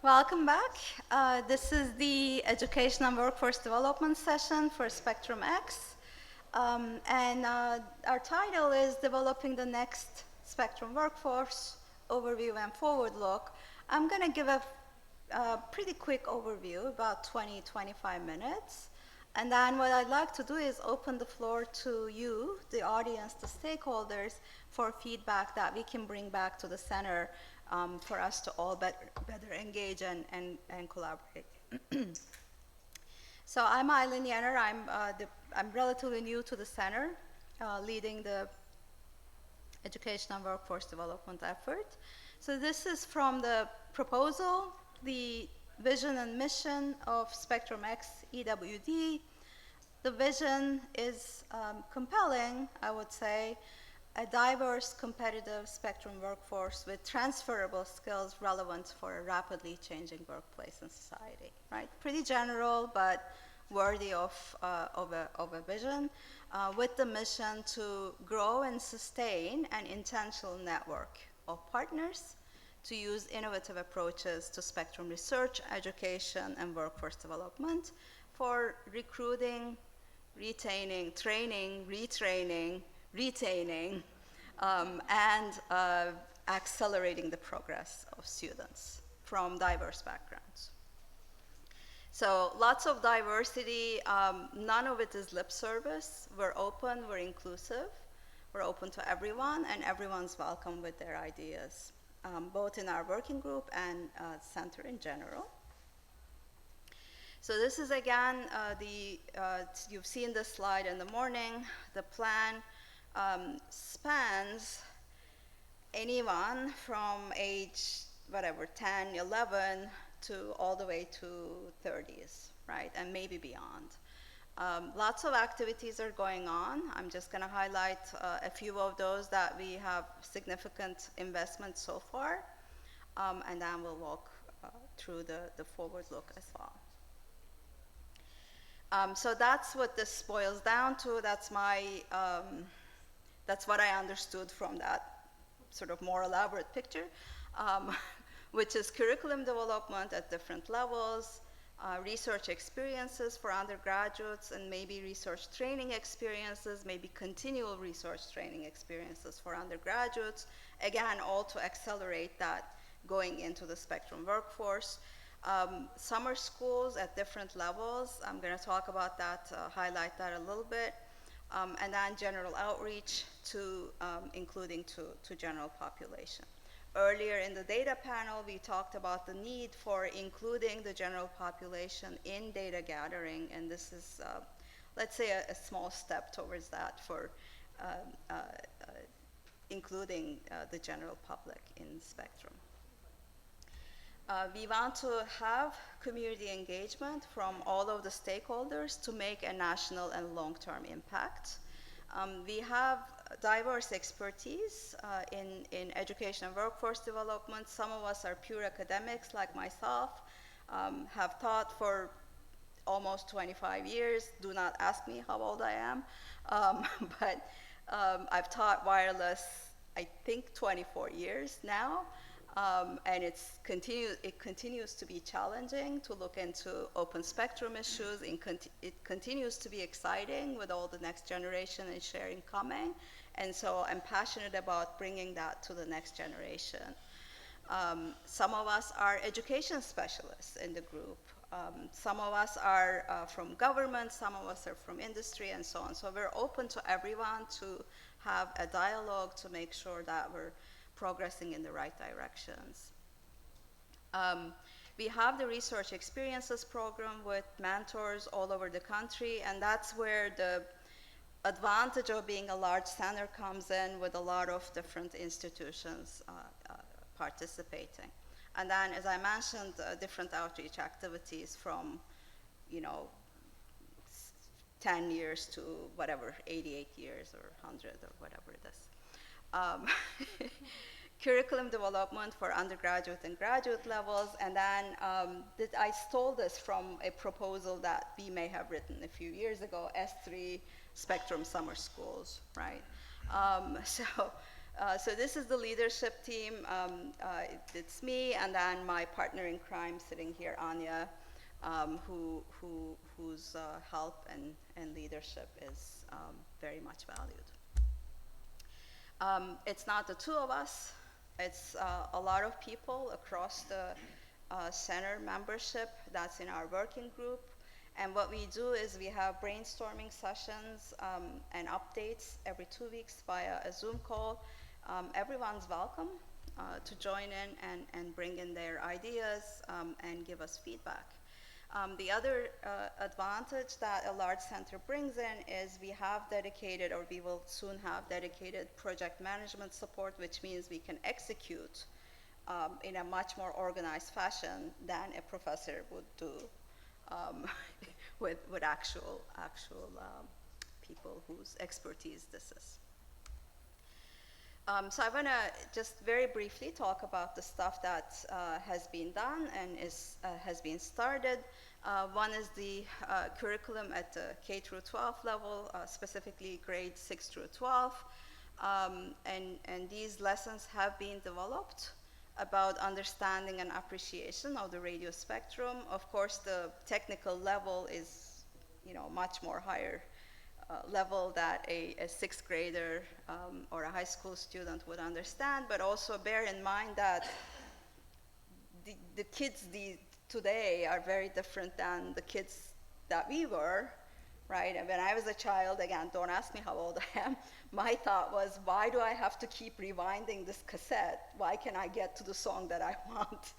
Welcome back. This is the Education and Workforce Development session for SpectrumX. Our title is Developing the Next Spectrum Workforce, Overview and Forward Look. I'm going to give a pretty quick overview, about 20-25 minutes. And then what I'd like to do is open the floor to you, the audience, the stakeholders, for feedback that we can bring back to the center for us to all better engage and collaborate. So I'm Eileen Yenner. I'm relatively new to the center, leading the education and workforce development effort. So this is from the proposal, the vision and mission of SpectrumX EWD. The vision is compelling, I would say, a diverse, competitive spectrum workforce with transferable skills relevant for a rapidly changing workplace and society, right? Pretty general, but worthy of a vision, with the mission to grow and sustain an intentional network of partners to use innovative approaches to spectrum research, education, and workforce development for recruiting, retaining, training, retraining, retaining, and accelerating the progress of students from diverse backgrounds. So lots of diversity, none of it is lip service. We're open, we're inclusive, we're open to everyone, and everyone's welcome with their ideas, both in our working group and center in general. So this is again, you've seen this slide in the morning. The plan spans anyone from age, 10, 11, to all the way to 30s, right, and maybe beyond. Lots of activities are going on. I'm just going to highlight a few of those that we have significant investment so far, and then we'll walk through the forward look as well. So that's what this boils down to. That's what I understood from that sort of more elaborate picture, which is curriculum development at different levels, research experiences for undergraduates, and maybe research training experiences, maybe continual research training experiences for undergraduates, again, all to accelerate that going into the spectrum workforce. Summer schools at different levels, I'm going to talk about that, highlight that a little bit, and then general outreach to including to general population. Earlier in the data panel, we talked about the need for including the general population in data gathering, and this is, let's say, a small step towards that for including the general public in Spectrum. We want to have community engagement from all of the stakeholders to make a national and long-term impact. We have diverse expertise in education and workforce development. Some of us are pure academics, like myself, have taught for almost 25 years. Do not ask me how old I am, but I've taught wireless, I think, 24 years now. And it continues to be challenging to look into open spectrum issues. It continues to be exciting with all the next generation and sharing coming. And so I'm passionate about bringing that to the next generation. Some of us are education specialists in the group. Some of us are from government, some of us are from industry, and so on. So we're open to everyone to have a dialogue to make sure that we're progressing in the right directions. We have the Research Experiences Program with mentors all over the country, and that's where the advantage of being a large center comes in, with a lot of different institutions participating. And then, as I mentioned, different outreach activities from, 10 years to whatever, 88 years or 100 or whatever it is. Curriculum development for undergraduate and graduate levels, and then I stole this from a proposal that we may have written a few years ago, S3 Spectrum Summer Schools, right? So this is the leadership team. It's me, and then my partner in crime sitting here, Anya, whose help and leadership is very much valued. It's not the two of us. It's a lot of people across the center membership that's in our working group. And what we do is we have brainstorming sessions and updates every 2 weeks via a Zoom call. Everyone's welcome to join in and bring in their ideas and give us feedback. The other advantage that a large center brings in is we have dedicated, or we will soon have dedicated project management support, which means we can execute in a much more organized fashion than a professor would do with actual people whose expertise this is. So I want to just very briefly talk about the stuff that has been done and has been started. One is the curriculum at the K through 12 level, specifically grades 6 through 12. And these lessons have been developed about understanding and appreciation of the radio spectrum. Of course, the technical level is, much more higher level that a sixth grader or a high school student would understand, but also bear in mind that the kids today are very different than the kids that we were, right? And when I was a child, again, don't ask me how old I am, my thought was, why do I have to keep rewinding this cassette? Why can't I get to the song that I want?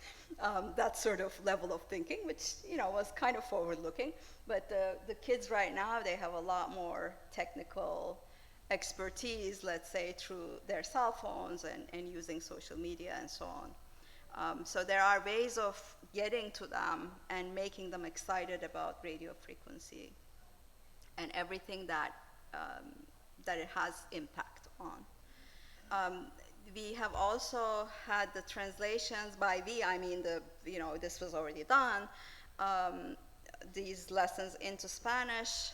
That sort of level of thinking, which was kind of forward-looking. But the kids right now, they have a lot more technical expertise, let's say, through their cell phones and using social media and so on. So there are ways of getting to them and making them excited about radio frequency and everything that it has impact on. We have also had the translations, by we, I mean this was already done, these lessons into Spanish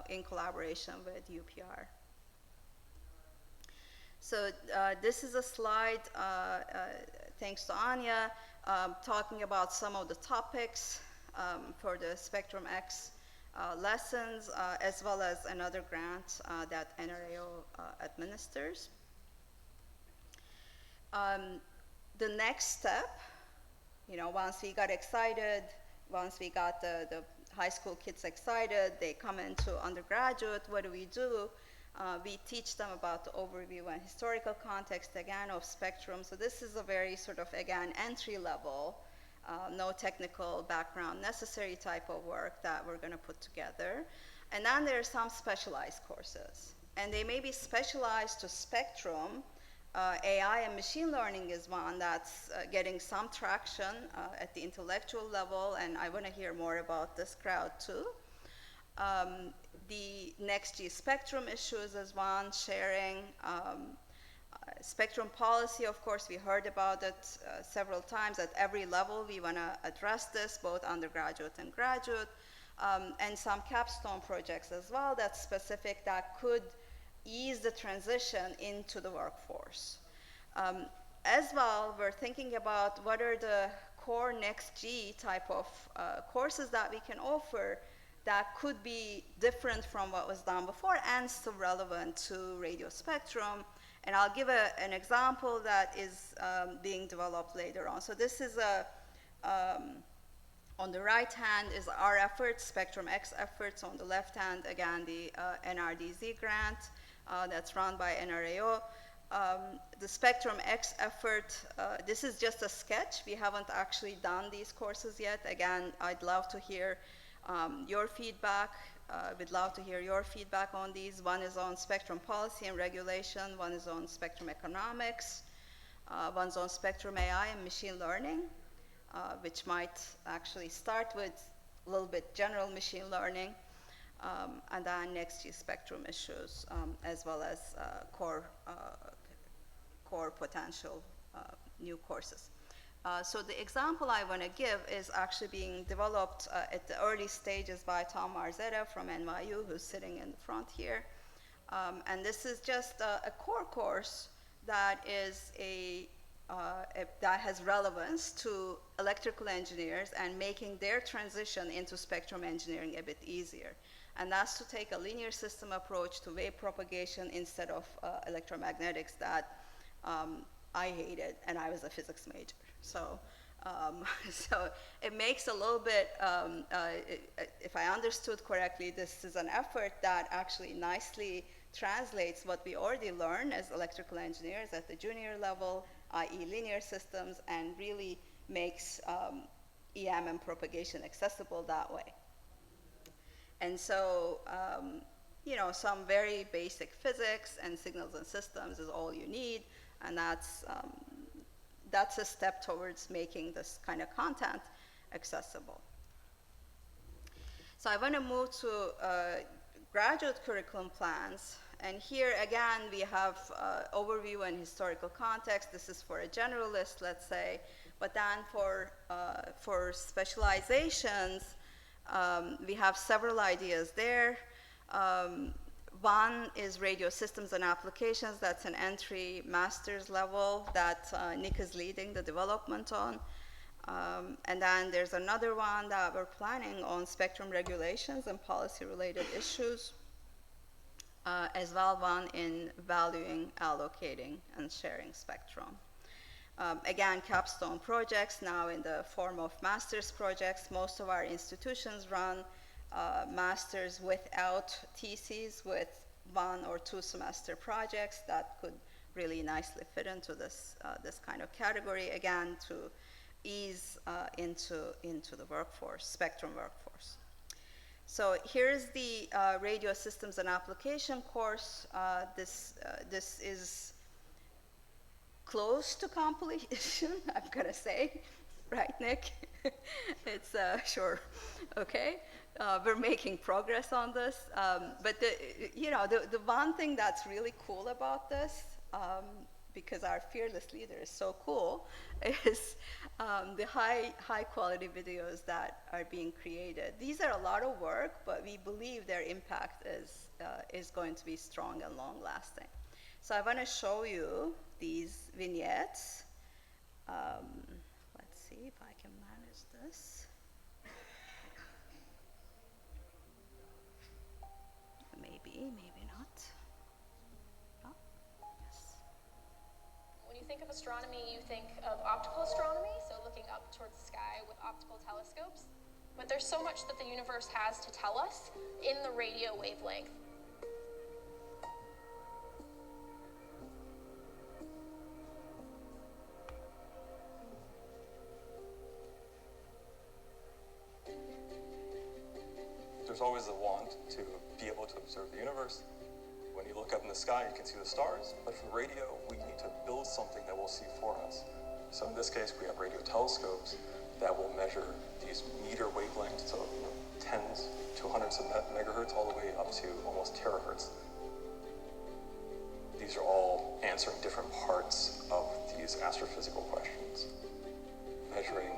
in collaboration with UPR. So this is a slide, thanks to Anya, talking about some of the topics for the SpectrumX lessons, as well as another grant that NRAO administers. The next step, once we got excited, once we got the high school kids excited, they come into undergraduate, what do? We teach them about the overview and historical context, again, of spectrum. So this is a very sort of, again, entry level, no technical background necessary type of work that we're going to put together. And then there are some specialized courses. And they may be specialized to spectrum. AI and machine learning is one that's getting some traction at the intellectual level, and I want to hear more about this crowd too. The next G spectrum issues is one, sharing. Spectrum policy, of course, we heard about it several times. At every level, we want to address this, both undergraduate and graduate, and some capstone projects as well that's specific that could ease the transition into the workforce. As well, we're thinking about what are the core next G type of courses that we can offer that could be different from what was done before and still relevant to radio spectrum. And I'll give an example that is being developed later on. So this is on the right hand is our efforts, SpectrumX efforts. On the left hand, again, the NRDZ grant that's run by NRAO. The SpectrumX effort, this is just a sketch. We haven't actually done these courses yet. Again, I'd love to hear your feedback. We'd love to hear your feedback on these. One is on spectrum policy and regulation. One is on spectrum economics. One's on spectrum AI and machine learning, which might actually start with a little bit general machine learning. And then next is spectrum issues, as well as core potential new courses. So the example I want to give is actually being developed at the early stages by Tom Marzetta from NYU, who's sitting in the front here. And this is just a core course that is that has relevance to electrical engineers and making their transition into spectrum engineering a bit easier. And that's to take a linear system approach to wave propagation instead of electromagnetics that I hated, and I was a physics major. So, so it makes a little bit, if I understood correctly, this is an effort that actually nicely translates what we already learn as electrical engineers at the junior level, i.e. linear systems, and really makes EM and propagation accessible that way. And so, you know, some very basic physics and signals and systems is all you need, and that's a step towards making this kind of content accessible. So I want to move to graduate curriculum plans. And here again, we have overview and historical context. This is for a generalist, let's say. But then for specializations, we have several ideas there. One is radio systems and applications. That's an entry master's level that Nick is leading the development on. And then there's another one that we're planning on spectrum regulations and policy-related issues, as well one in valuing, allocating, and sharing spectrum. Again, capstone projects now in the form of master's projects. Most of our institutions run masters without theses, with 1 or 2 semester projects that could really nicely fit into this kind of category, again, to ease into the workforce, spectrum workforce. So here's the radio systems and application course. This is close to completion, I'm gonna say, right, Nick? It's sure, okay. We're making progress on this, but the one thing that's really cool about this, because our fearless leader is so cool, is the high quality videos that are being created. These are a lot of work, but we believe their impact is going to be strong and long lasting. So I want to show you these vignettes. Let's see if I can manage this. Maybe not. Oh, yes. When you think of astronomy, you think of optical astronomy, so looking up towards the sky with optical telescopes. But there's so much that the universe has to tell us in the radio wavelength. There's always a want to be able to observe the universe. When you look up in the sky, you can see the stars, but for radio, we need to build something that will see for us. So in this case, we have radio telescopes that will measure these meter wavelengths, so tens to hundreds of megahertz, all the way up to almost terahertz. These are all answering different parts of these astrophysical questions, measuring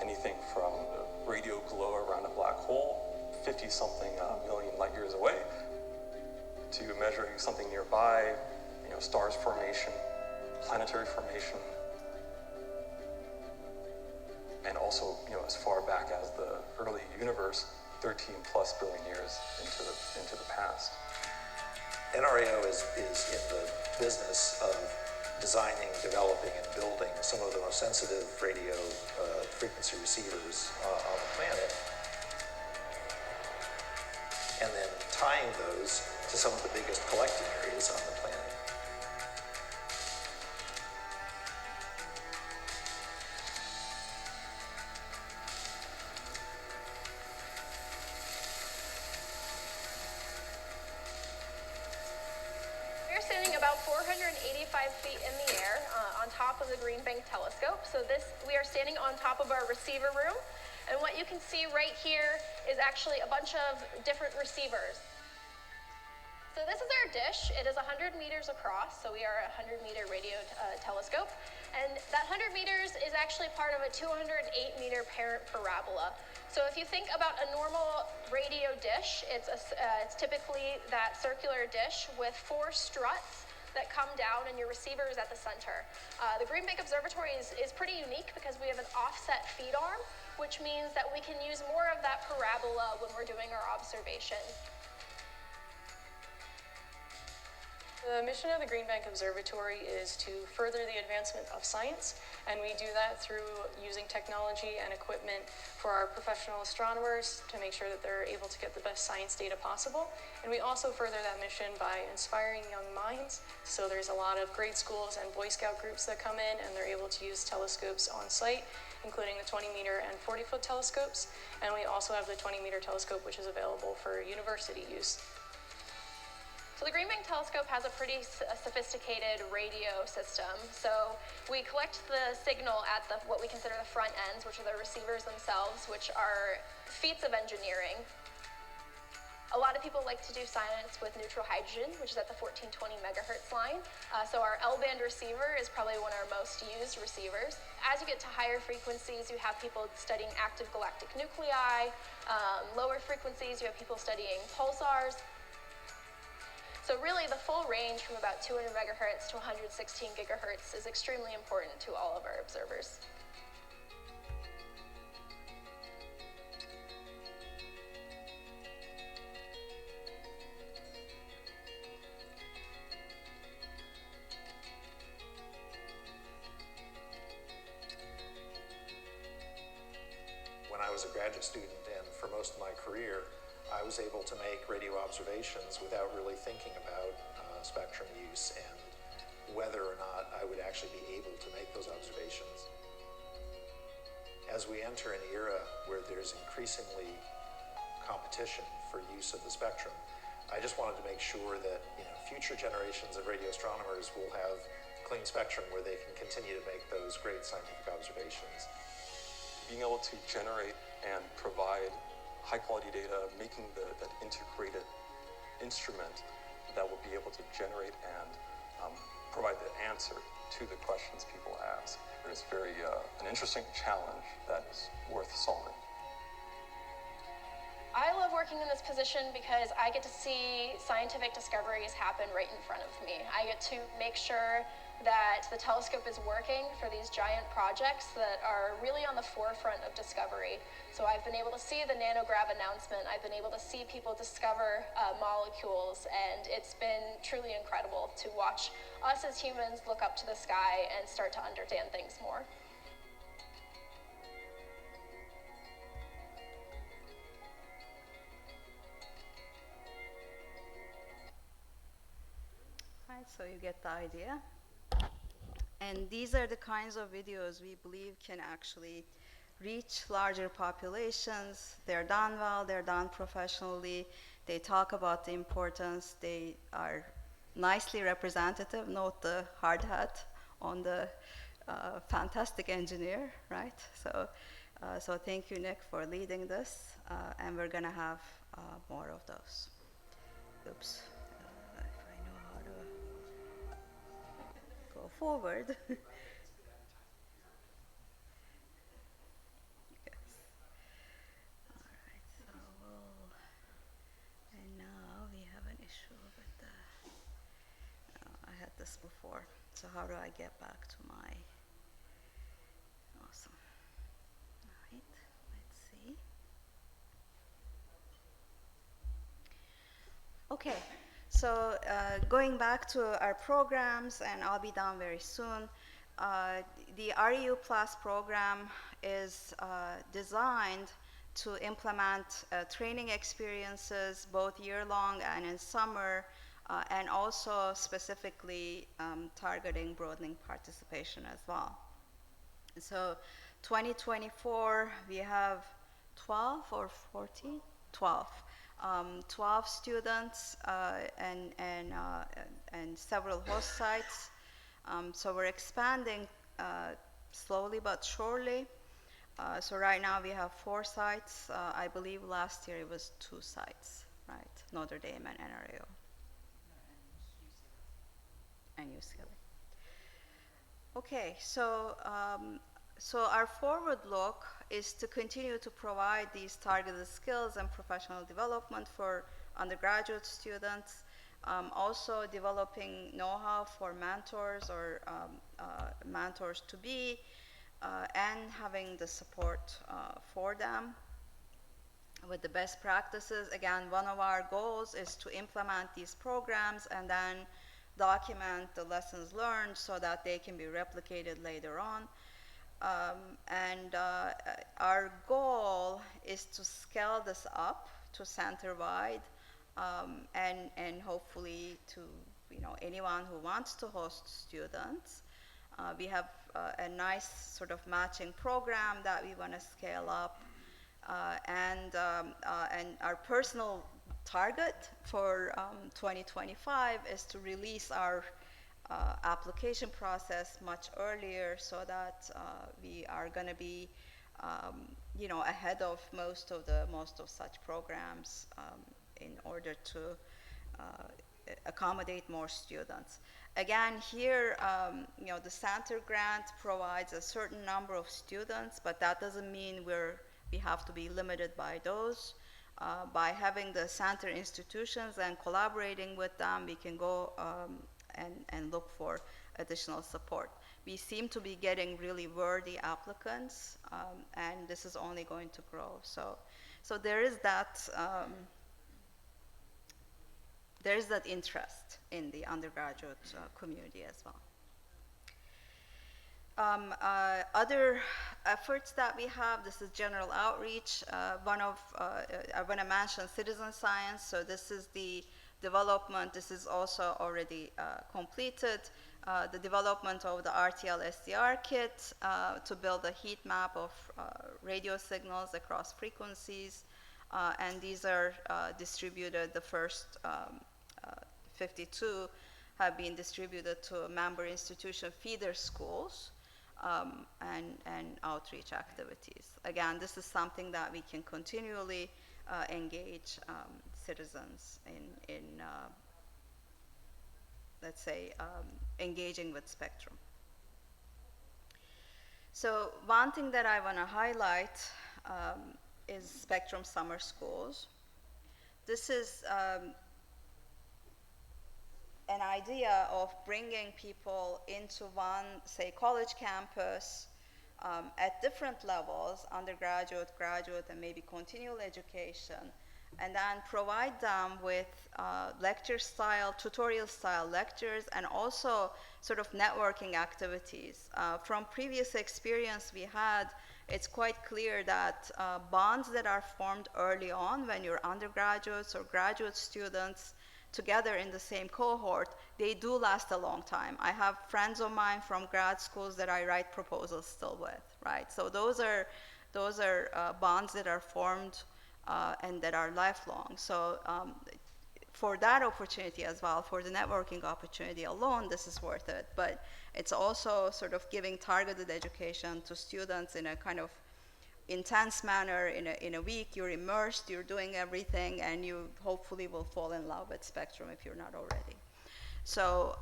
anything from the radio glow around a black hole 50-something million light years away, to measuring something nearby, stars formation, planetary formation, and also, as far back as the early universe, 13+ billion years into the past. NRAO is in the business of designing, developing, and building some of the most sensitive radio frequency receivers on the planet, and then tying those to some of the biggest collecting areas on the planet. We're standing about 485 feet in the air on top of the Green Bank telescope. So we are standing on top of our receiver room. And what you can see right here is actually a bunch of different receivers. So this is our dish. It is 100 meters across, so we are a 100-meter radio telescope. And that 100 meters is actually part of a 208-meter parent parabola. So if you think about a normal radio dish, it's typically that circular dish with 4 struts that come down, and your receiver is at the center. The Green Bank Observatory is pretty unique because we have an offset feed arm, which means that we can use more of that parabola when we're doing our observation. The mission of the Green Bank Observatory is to further the advancement of science, and we do that through using technology and equipment for our professional astronomers to make sure that they're able to get the best science data possible. And we also further that mission by inspiring young minds. So there's a lot of grade schools and Boy Scout groups that come in, and they're able to use telescopes on site, including the 20-meter and 40-foot telescopes. And we also have the 20-meter telescope, which is available for university use. So the Green Bank telescope has a pretty sophisticated radio system. So we collect the signal at what we consider the front ends, which are the receivers themselves, which are feats of engineering. A lot of people like to do science with neutral hydrogen, which is at the 1420 megahertz line. So our L-band receiver is probably one of our most used receivers. As you get to higher frequencies, you have people studying active galactic nuclei. Lower frequencies, you have people studying pulsars. So really, the full range from about 200 megahertz to 116 gigahertz is extremely important to all of our observers. When I was a graduate student, and for most of my career, I was able to make radio observations without really thinking about spectrum use and whether or not I would actually be able to make those observations. As we enter an era where there's increasingly competition for use of the spectrum, I just wanted to make sure that future generations of radio astronomers will have clean spectrum where they can continue to make those great scientific observations. Being able to generate and provide high-quality data, making that integrated instrument that will be able to generate and provide the answer to the questions people ask. It's very an interesting challenge that is worth solving. I love working in this position because I get to see scientific discoveries happen right in front of me. I get to make sure that the telescope is working for these giant projects that are really on the forefront of discovery. So I've been able to see the nanograv announcement. I've been able to see people discover molecules, and it's been truly incredible to watch us as humans look up to the sky and start to understand things more. Right, so you get the idea. And these are the kinds of videos we believe can actually reach larger populations. They're done well, they're done professionally, they talk about the importance, they are nicely representative. Note the hard hat on the fantastic engineer, right? So thank you, Nick, for leading this, and we're gonna have more of those. Oops, if I know how to go forward. This before, so how do I get back to my awesome? All right, let's see. Okay, so going back to our programs, and I'll be done very soon. The REU Plus program is designed to implement training experiences both year-long and in summer, and also specifically targeting broadening participation as well. So 2024, we have 12 or 14? 12. 12 students and several host sites. So we're expanding slowly but surely. So right now we have 4 sites. I believe last year it was 2 sites, right? Notre Dame and NRAO. And UCLA. Okay, so our forward look is to continue to provide these targeted skills and professional development for undergraduate students. also developing know-how for mentors or mentors to be, and having the support for them with the best practices. Again, one of our goals is to implement these programs and then document the lessons learned so that they can be replicated later on. Our goal is to scale this up to center-wide, and hopefully to anyone who wants to host students. We have a nice sort of matching program that we want to scale up, and our personal target for 2025 is to release our application process much earlier so that we are going to be ahead of most of such programs in order to accommodate more students. Again, here, the center grant provides a certain number of students, but that doesn't mean we have to be limited by those. By having the center institutions and collaborating with them, we can go and look for additional support. We seem to be getting really worthy applicants, and this is only going to grow. So there is that interest in the undergraduate community as well. Other efforts that we have, this is general outreach. I want to mention citizen science. So this is the development. This is also already completed. The development of the RTL SDR kit to build a heat map of radio signals across frequencies. And these are distributed. The first 52 have been distributed to member institution feeder schools. And outreach activities. Again, this is something that we can continually engage citizens in let's say, engaging with Spectrum. So one thing that I want to highlight is Spectrum Summer Schools. This is an idea of bringing people into one, say, college campus at different levels, undergraduate, graduate, and maybe continual education, and then provide them with lecture-style, tutorial-style lectures, and also sort of networking activities. From previous experience we had, it's quite clear that bonds that are formed early on when you're undergraduates or graduate students together in the same cohort, they do last a long time. I have friends of mine from grad schools that I write proposals still with, right? So those are bonds that are formed and that are lifelong. So for that opportunity as well, for the networking opportunity alone, this is worth it. But it's also sort of giving targeted education to students in a kind of intense manner. In a week, you're immersed, you're doing everything, and you hopefully will fall in love with Spectrum if you're not already. So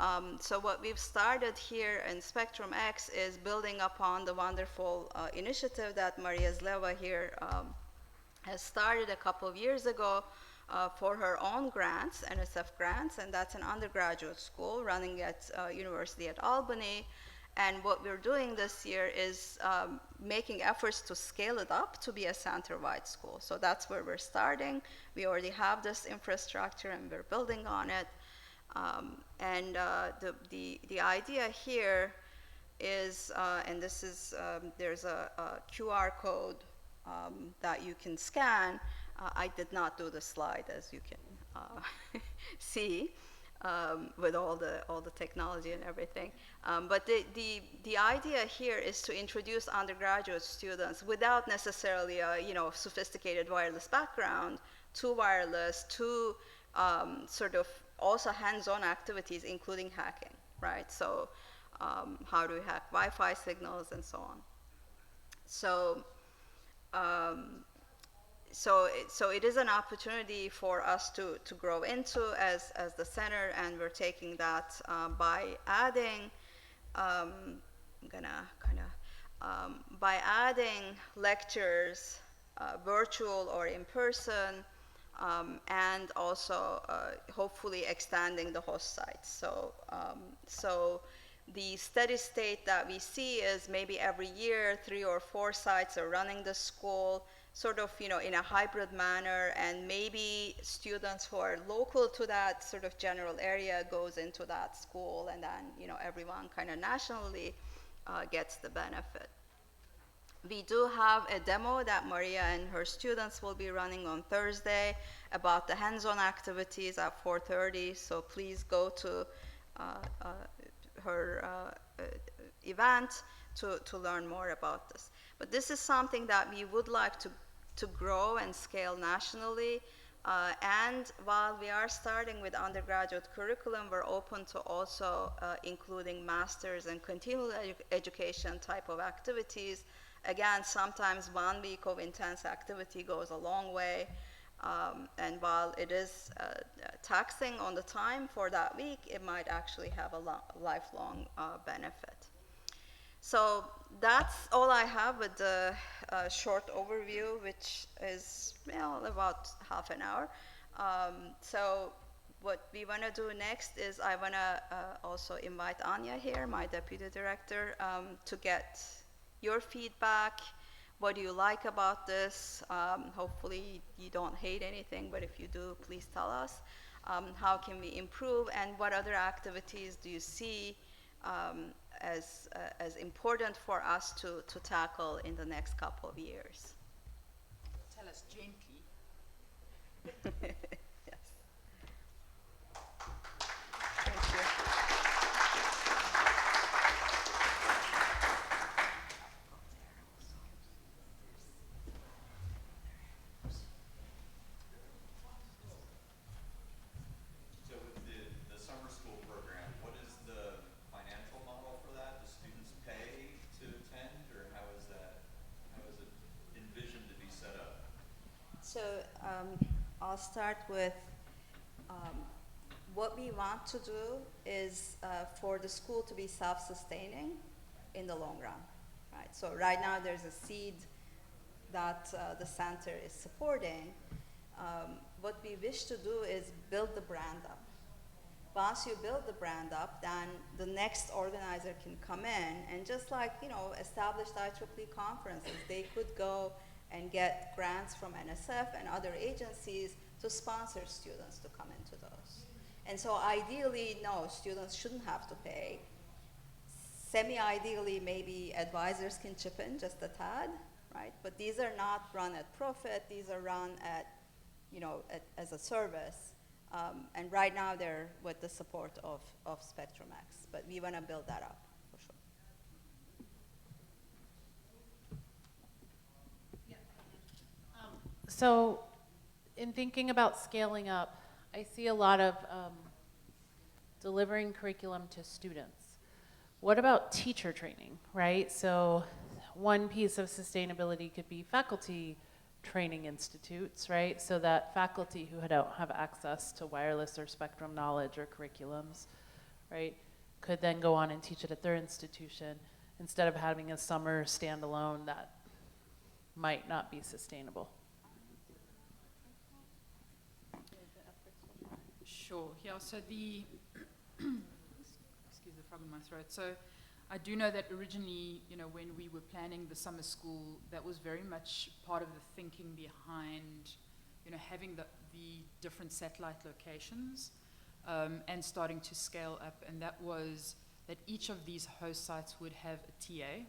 what we've started here in SpectrumX is building upon the wonderful initiative that Maria Zleva here has started a couple of years ago for her own grants, NSF grants, and that's an undergraduate school running at University at Albany. And what we're doing this year is making efforts to scale it up to be a center-wide school. So that's where we're starting. We already have this infrastructure and we're building on it. The idea here is, and this is, there's a QR code that you can scan. I did not do the slide, as you can see. With all the technology and everything. But the idea here is to introduce undergraduate students without necessarily a sophisticated wireless background to wireless, to sort of also hands-on activities, including hacking, right? So how do we hack Wi-Fi signals and so on. So it is an opportunity for us to grow into as the center, and we're taking that by adding, by adding lectures, virtual or in person, and also hopefully extending the host sites. So the steady state that we see is maybe every year 3 or 4 sites are running the school sort of, in a hybrid manner, and maybe students who are local to that sort of general area goes into that school, and then, everyone kind of nationally gets the benefit. We do have a demo that Maria and her students will be running on Thursday about the hands-on activities at 4:30, so please go to her event to learn more about this. But this is something that we would like to grow and scale nationally. And while we are starting with undergraduate curriculum, we're open to also including master's and continuing education type of activities. Again, sometimes 1 week of intense activity goes a long way. And while it is taxing on the time for that week, it might actually have a lifelong benefit. So that's all I have with the short overview, which is about half an hour. So what we want to do next is I want to also invite Anya here, my deputy director, to get your feedback. What do you like about this? Hopefully you don't hate anything, but if you do, please tell us. How can we improve, and what other activities do you see as important for us to tackle in the next couple of years? Tell us gently. Yes. Thank you. So with the summer school program, what is the financial model for that? Do students pay to attend, or how is it envisioned to be set up? So I'll start with what we want to do is for the school to be self-sustaining in the long run, right? So right now there's a seed that the center is supporting. What we wish to do is build the brand up. Once you build the brand up, then the next organizer can come in, and just like, established IEEE conferences, they could go and get grants from NSF and other agencies to sponsor students to come into those. And so ideally, no, students shouldn't have to pay. Semi-ideally, maybe advisors can chip in just a tad, right? But these are not run at profit. These are run at, as a service. And right now they're with the support of SpectrumX, but we want to build that up for sure. So in thinking about scaling up, I see a lot of delivering curriculum to students. What about teacher training, right? So one piece of sustainability could be faculty training institutes, right? So that faculty who don't have access to wireless or spectrum knowledge or curriculums, right, could then go on and teach it at their institution instead of having a summer standalone that might not be sustainable. Sure. Yeah, so the excuse the frog in my throat. So I do know that originally, when we were planning the summer school, that was very much part of the thinking behind, having the different satellite locations and starting to scale up. And that was that each of these host sites would have a TA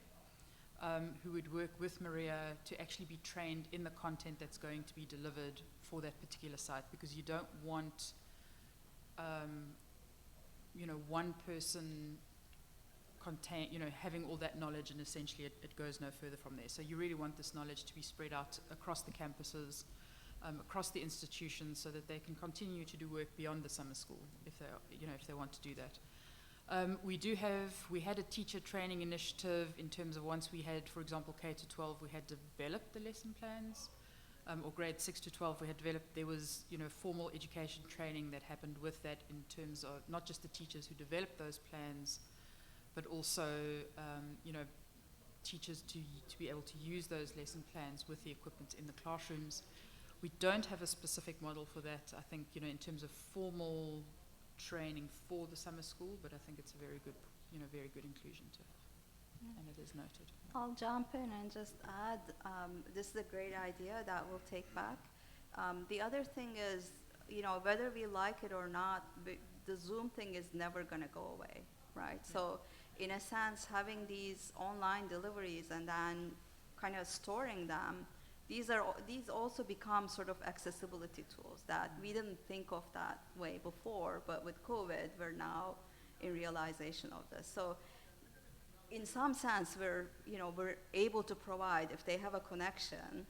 who would work with Maria to actually be trained in the content that's going to be delivered for that particular site, because you don't want one person having all that knowledge and essentially it goes no further from there. So you really want this knowledge to be spread out across the campuses, across the institutions, so that they can continue to do work beyond the summer school if they want to do that. We had a teacher training initiative in terms of once we had, for example, K to 12, we had developed the lesson plans. Or grade 6 to 12, we had developed, there was, formal education training that happened with that in terms of not just the teachers who developed those plans, but also, teachers to be able to use those lesson plans with the equipment in the classrooms. We don't have a specific model for that, I think, you know, in terms of formal training for the summer school, but I think it's a very good, you know, very good inclusion to have, and it is noted. I'll jump in and just add, this is a great idea that we'll take back. The other thing is, you know, whether we like it or not, the Zoom thing is never gonna go away, right? Yeah. So in a sense, having these online deliveries and then kind of storing them, these also become sort of accessibility tools that we didn't think of that way before, but with COVID, we're now in realization of this. So in some sense, we're able to provide, if they have a connection.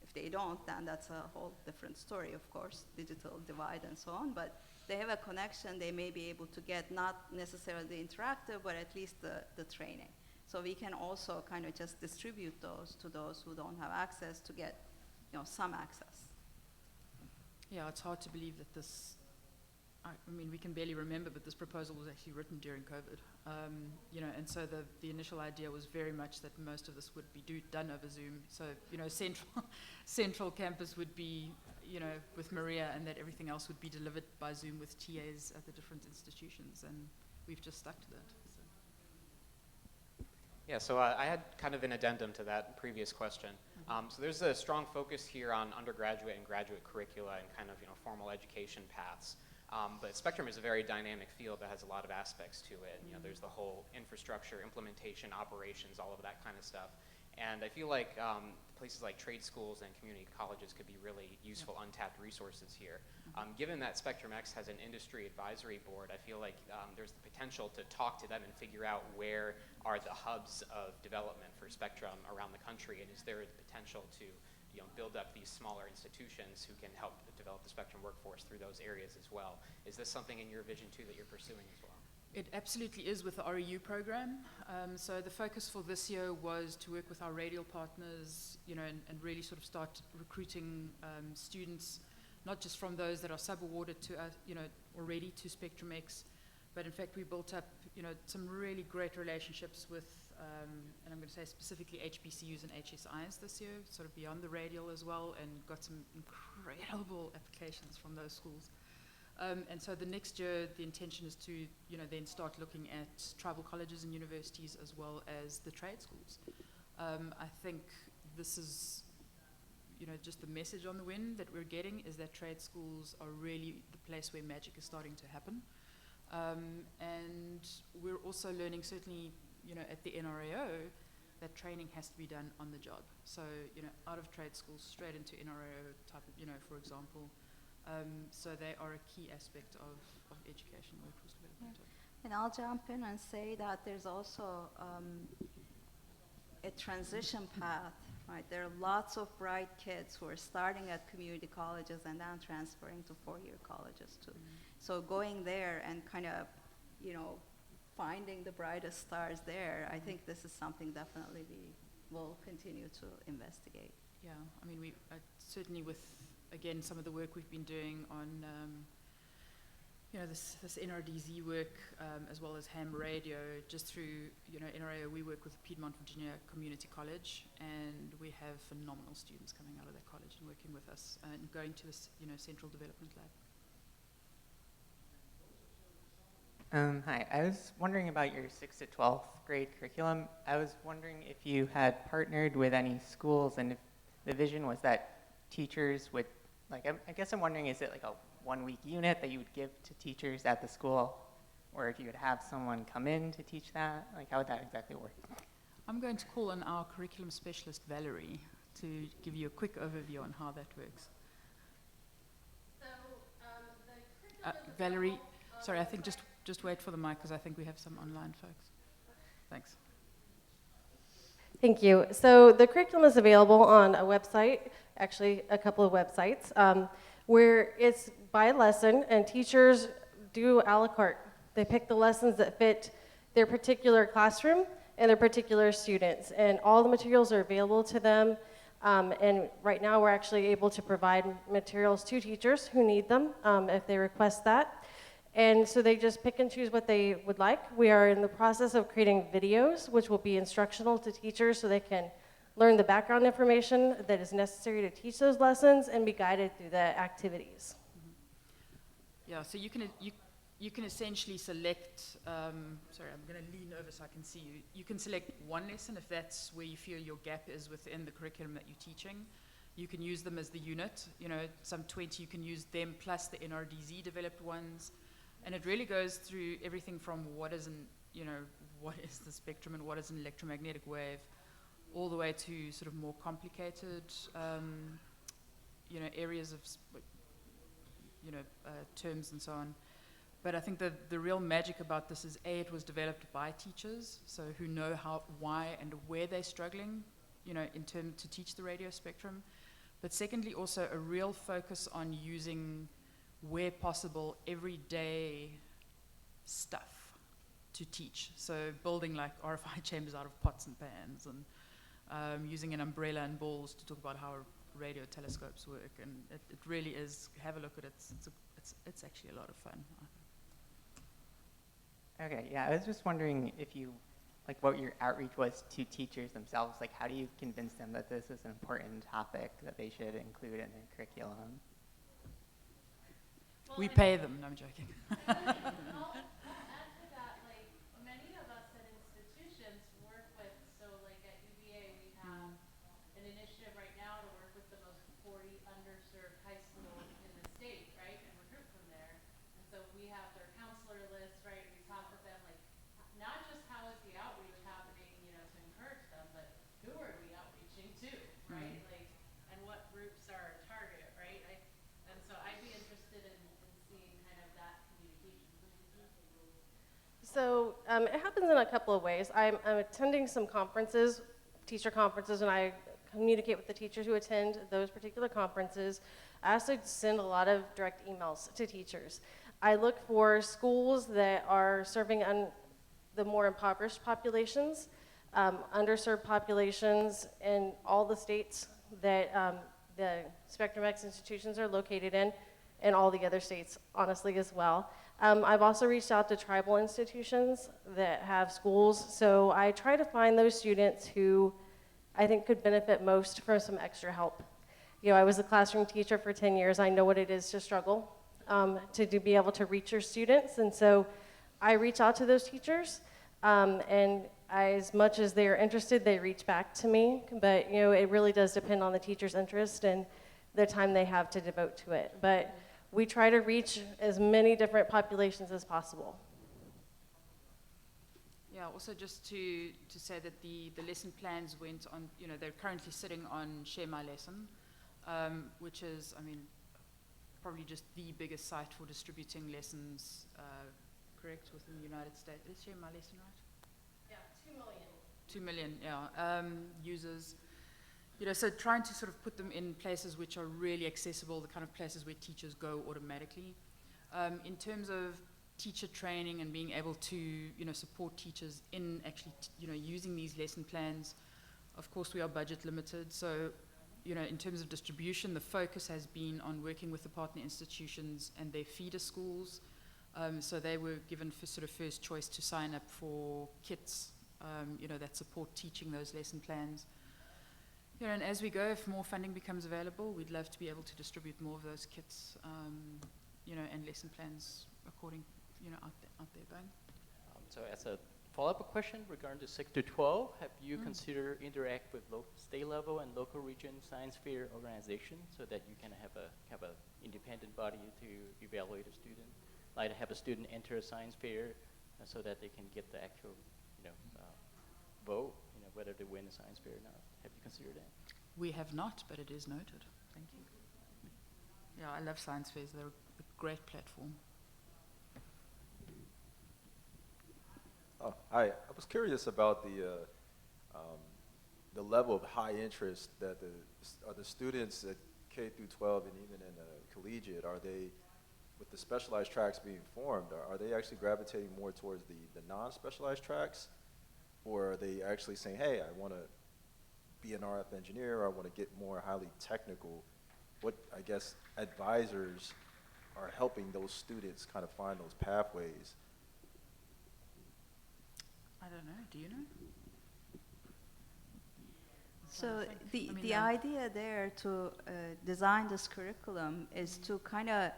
If they don't, then that's a whole different story, of course, digital divide and so on, but they have a connection, they may be able to get not necessarily the interactive, but at least the training. So we can also kind of just distribute those to those who don't have access to get, you know, some access. Yeah, it's hard to believe that this, I mean, we can barely remember, but this proposal was actually written during COVID. You know, and so the initial idea was very much that most of this would be done over Zoom. So, you know, central campus would be, you know, with Maria, and that everything else would be delivered by Zoom with TAs at the different institutions, and we've just stuck to that. Yeah, so I had kind of an addendum to that previous question. So there's a strong focus here on undergraduate and graduate curricula and kind of, you know, formal education paths. But Spectrum is a very dynamic field that has a lot of aspects to it. You know, there's the whole infrastructure, implementation, operations, all of that kind of stuff. And I feel like places like trade schools and community colleges could be really useful, untapped resources here. Given that SpectrumX has an industry advisory board, I feel like there's the potential to talk to them and figure out where are the hubs of development for Spectrum around the country, and is there the potential to, you know, build up these smaller institutions who can help develop the Spectrum workforce through those areas as well. Is this something in your vision too that you're pursuing as well? It absolutely is with the REU program. So the focus for this year was to work with our radial partners, you know, and really sort of start recruiting students, not just from those that are sub-awarded to us, you know, already to SpectrumX, but in fact we built up, you know, some really great relationships with, and I'm going to say specifically HBCUs and HSIs this year, sort of beyond the radial as well, and got some incredible applications from those schools. And so the next year, the intention is to, you know, then start looking at tribal colleges and universities as well as the trade schools. I think this is, you know, just the message on the wind that we're getting is that trade schools are really the place where magic is starting to happen. And we're also learning, certainly, you know, at the NRAO, that training has to be done on the job. So, you know, out of trade schools, straight into NRAO type of, you know, for example. So they are a key aspect of education workforce development. Yeah. And I'll jump in and say that there's also a transition path, right? There are lots of bright kids who are starting at community colleges and then transferring to four-year colleges too. So going there and kind of, you know, finding the brightest stars there, I think this is something definitely we will continue to investigate. Yeah, I mean, we certainly with, again, some of the work we've been doing on, you know, this NRDZ work, as well as ham radio, just through, you know, NRAO, we work with Piedmont, Virginia Community College, and we have phenomenal students coming out of that college and working with us and going to this, you know, Central Development Lab. Hi, I was wondering about your 6th to 12th grade curriculum. I was wondering if you had partnered with any schools and if the vision was that teachers would, like, I guess I'm wondering, is it like a 1-week unit that you would give to teachers at the school? Or if you would have someone come in to teach that? Like, how would that exactly work? I'm going to call on our curriculum specialist, Valerie, to give you a quick overview on how that works. So, the Valerie, sorry, I think just wait for the mic because I think we have some online folks. Thanks. Thank you. So the curriculum is available on a website, actually a couple of websites, where it's by lesson and teachers do a la carte. They pick the lessons that fit their particular classroom and their particular students, and all the materials are available to them. And right now we're actually able to provide materials to teachers who need them if they request that. And so they just pick and choose what they would like. We are in the process of creating videos, which will be instructional to teachers so they can learn the background information that is necessary to teach those lessons, and be guided through the activities. Yeah, so you can essentially select, sorry, I'm going to lean over so I can see you. You can select one lesson if that's where you feel your gap is within the curriculum that you're teaching. You can use them as the unit, you know, some 20, you can use them plus the NRDZ developed ones. And it really goes through everything from what is what is the spectrum and what is an electromagnetic wave, all the way to sort of more complicated, areas of, terms and so on. But I think the real magic about this is, A, it was developed by teachers, so who know how, why, and where they're struggling, in terms to teach the radio spectrum. But secondly, also a real focus on using, where possible, everyday stuff to teach. So building like RFI chambers out of pots and pans, and using an umbrella and balls to talk about how radio telescopes work. And it really is, have a look at it. It's actually a lot of fun. Okay, yeah, I was just wondering if you, like, what your outreach was to teachers themselves. Like, how do you convince them that this is an important topic that they should include in their curriculum? We pay them, no, I'm joking. I'll add to that, like, many of us at institutions work with, so like at UVA, we have an initiative right now to work with the most 40 underserved high schools in the state, right, and recruit from there. And so we have their counselor list, right, we talk with them, like, not just how is the outreach happening, to encourage them, but who are we outreaching to, right, like, and what groups are our target, right, and so I'd be interested in seeing kind of that communication. So it happens in a couple of ways. I'm attending some conferences, teacher conferences, and I communicate with the teachers who attend those particular conferences. I also send a lot of direct emails to teachers. I look for schools that are serving the more impoverished populations, underserved populations in all the states that the SpectrumX institutions are located in, and all the other states, honestly, as well. I've also reached out to tribal institutions that have schools, so I try to find those students who I think could benefit most from some extra help. I was a classroom teacher for 10 years. I know what it is to struggle, to be able to reach your students, and so I reach out to those teachers, and as much as they're interested, they reach back to me, but it really does depend on the teacher's interest and the time they have to devote to it. But we try to reach as many different populations as possible. Yeah, also just to say that the lesson plans went on, they're currently sitting on Share My Lesson, which is, probably just the biggest site for distributing lessons, correct, within the United States. Is Share My Lesson right? Yeah, 2 million. 2 million, yeah, users. So trying to sort of put them in places which are really accessible, the kind of places where teachers go automatically. In terms of teacher training and being able to, support teachers in actually, using these lesson plans, of course we are budget limited. So, in terms of distribution, the focus has been on working with the partner institutions and their feeder schools. So they were given sort of first choice to sign up for kits, that support teaching those lesson plans. And as we go, if more funding becomes available, we'd love to be able to distribute more of those kits, and lesson plans according, out there going. So as a follow-up question regarding to Sector 12, have you considered interact with state level and local region science fair organizations so that you can have a independent body to evaluate a student, like have a student enter a science fair so that they can get the actual, vote, whether they win the science fair or not? Have you considered that? We have not, but it is noted. Thank you. Yeah, I love science fairs. They're a great platform. Oh, hi. I was curious about the level of high interest that the students at K through 12 and even in collegiate, are they, with the specialized tracks being formed, are they actually gravitating more towards the non-specialized tracks? Or are they actually saying, hey, I want to be an RF engineer, or I want to get more highly technical? What, I guess, advisors are helping those students kind of find those pathways? I don't know. Do you know? So the, I mean, the idea there to design this curriculum is to kind of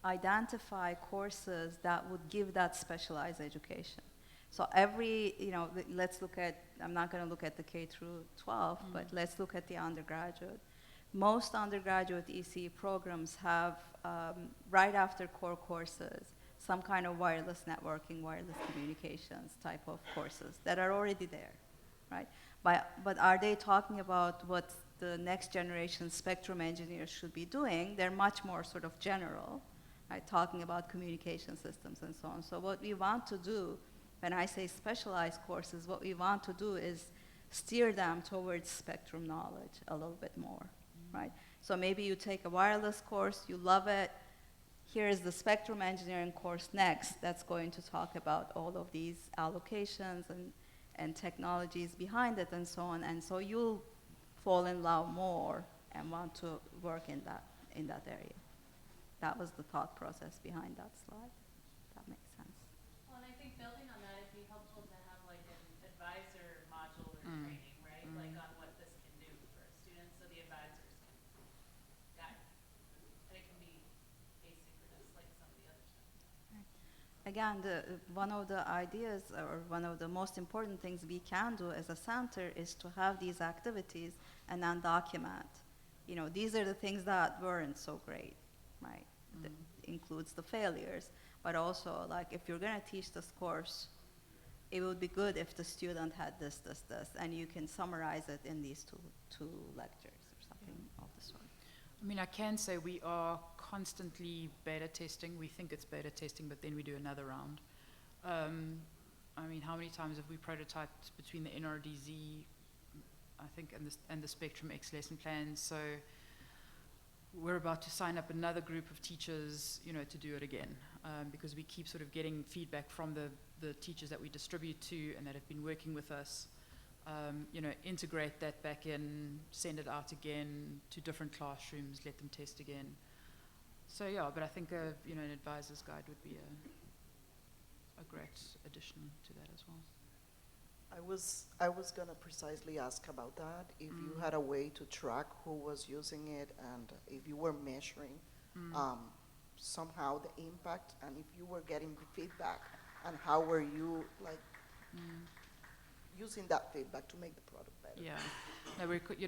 identify courses that would give that specialized education. So every, let's look at, I'm not going to look at the K through 12, but let's look at the undergraduate. Most undergraduate ECE programs have, right after core courses, some kind of wireless networking, wireless communications type of courses that are already there, right? But are they talking about what the next generation spectrum engineers should be doing? They're much more sort of general, right? Talking about communication systems and so on. So what we want to do, when I say specialized courses, what we want to do is steer them towards spectrum knowledge a little bit more, right? So maybe you take a wireless course, you love it. Here is the spectrum engineering course next that's going to talk about all of these allocations and technologies behind it and so on. And so you'll fall in love more and want to work in that area. That was the thought process behind that slide. That makes sense. Well, and I think building on that, it'd be helpful to have like an advisor module or training, right? Like on what this can do for students, so the advisors can guide. And it can be asynchronous like some of the other stuff. Again, one of the ideas or one of the most important things we can do as a center is to have these activities and then document. These are the things that weren't so great, right? That includes the failures, but also like if you're going to teach this course, it would be good if the student had this, and you can summarize it in these two lectures or something of the sort. I mean, I can say we are constantly beta testing. We think it's beta testing, but then we do another round. I mean, how many times have we prototyped between the NRDZ, I think, and the SpectrumX lesson plans? So we're about to sign up another group of teachers, to do it again, because we keep sort of getting feedback from the teachers that we distribute to and that have been working with us. Integrate that back in, send it out again to different classrooms, let them test again. So yeah, but I think an advisor's guide would be a great addition to that as well. I was gonna precisely ask about that, if you had a way to track who was using it and if you were measuring somehow the impact and if you were getting the feedback and how were you using that feedback to make the product better. Yeah,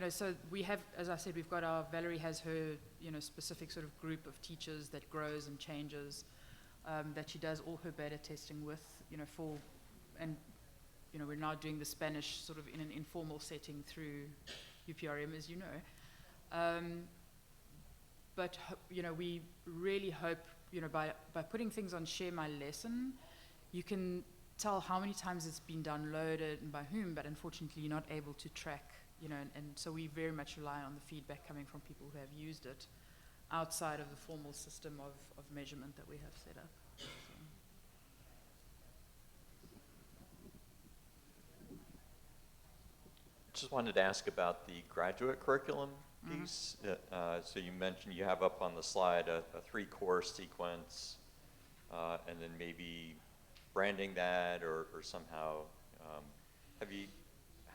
no, so we have, as I said, we've got Valerie has her, specific sort of group of teachers that grows and changes, that she does all her beta testing with, we're now doing the Spanish sort of in an informal setting through UPRM, as you know. But, we really hope, by putting things on Share My Lesson, you can tell how many times it's been downloaded and by whom, but unfortunately you're not able to track, and so we very much rely on the feedback coming from people who have used it outside of the formal system of measurement that we have set up. So. Just wanted to ask about the graduate curriculum piece. So you mentioned you have up on the slide a 3-course sequence, and then maybe branding that or somehow,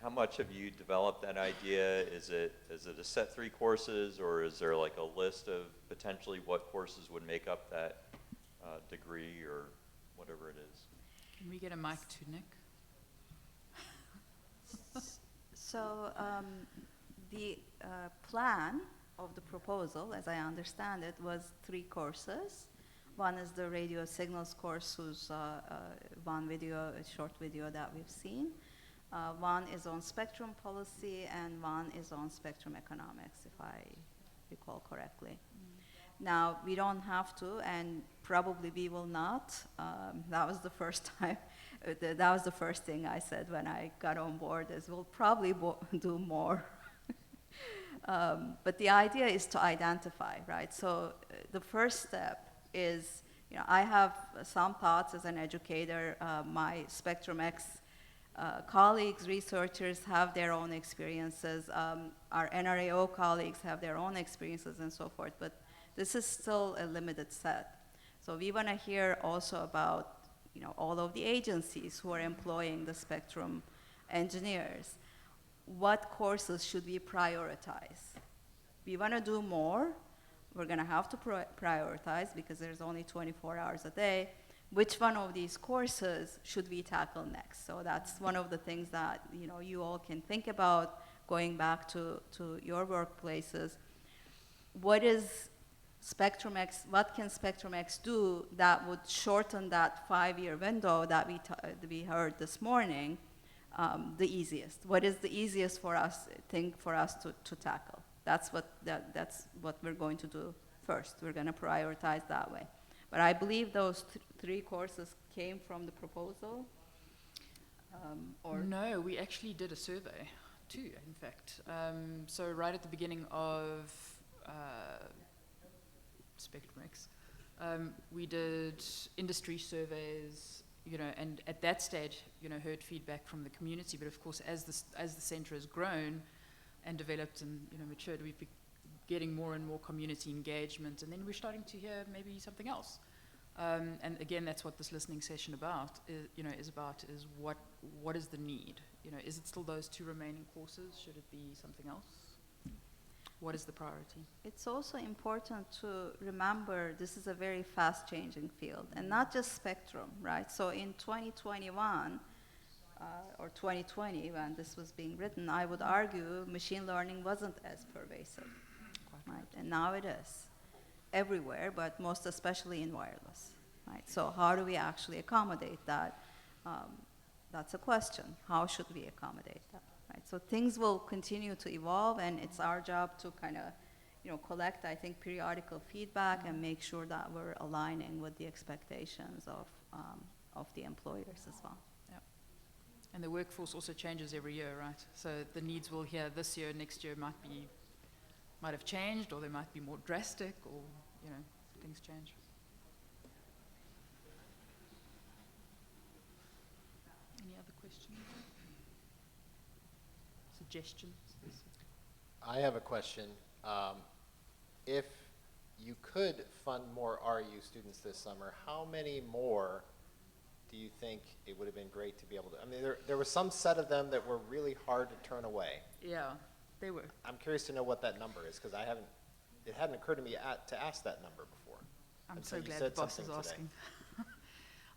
how much have you developed that idea? Is it a set 3 courses, or is there like a list of potentially what courses would make up that degree or whatever it is? Can we get a mic to Nick? So the plan of the proposal, as I understand it, was 3 courses. One is the radio signals course, whose one video, a short video that we've seen. One is on spectrum policy, and one is on spectrum economics, if I recall correctly. Now, we don't have to, and probably we will not. That was the first time. That was the first thing I said when I got on board, is we'll probably do more. But the idea is to identify, right? So the first step is, I have some thoughts as an educator. My SpectrumX colleagues, researchers have their own experiences. Our NRAO colleagues have their own experiences and so forth, but this is still a limited set. So we want to hear also about all of the agencies who are employing the spectrum engineers. what courses should we prioritize? We want to do more. We're going to have to prioritize because there's only 24 hours a day. Which one of these courses should we tackle next? So that's one of the things that you all can think about going back to your workplaces. What is SpectrumX? What can SpectrumX do that would shorten that 5-year window that we heard this morning? The easiest. What is the easiest for us to tackle? That's what we're going to do first. We're going to prioritize that way. But I believe those 3 courses came from the proposal. Or no, we actually did a survey too. In fact, so right at the beginning of SpectrumX, we did industry surveys. And at that stage, heard feedback from the community. But of course, as the center has grown and developed and matured, we've been getting more and more community engagement, and then we're starting to hear maybe something else. And again, that's what this listening session is what is the need? Is it still those 2 remaining courses? Should it be something else? What is the priority? It's also important to remember this is a very fast-changing field, and not just spectrum, right? So in 2021, or 2020, when this was being written, I would argue machine learning wasn't as pervasive, right? And now it is everywhere, but most especially in wireless, right? So how do we actually accommodate that? That's a question. How should we accommodate that, right? So things will continue to evolve, and it's our job to kind of, collect, I think, periodical feedback and make sure that we're aligning with the expectations of the employers as well. And the workforce also changes every year, right? So the needs will here this year, next year might have changed, or they might be more drastic, or things change. Any other questions? Suggestions? I have a question. If you could fund more RU students this summer, how many more do you think it would have been great to be able to? I mean, there was some set of them that were really hard to turn away. Yeah, they were. I'm curious to know what that number is, because it hadn't occurred to me to ask that number before. I'm so glad the boss is asking.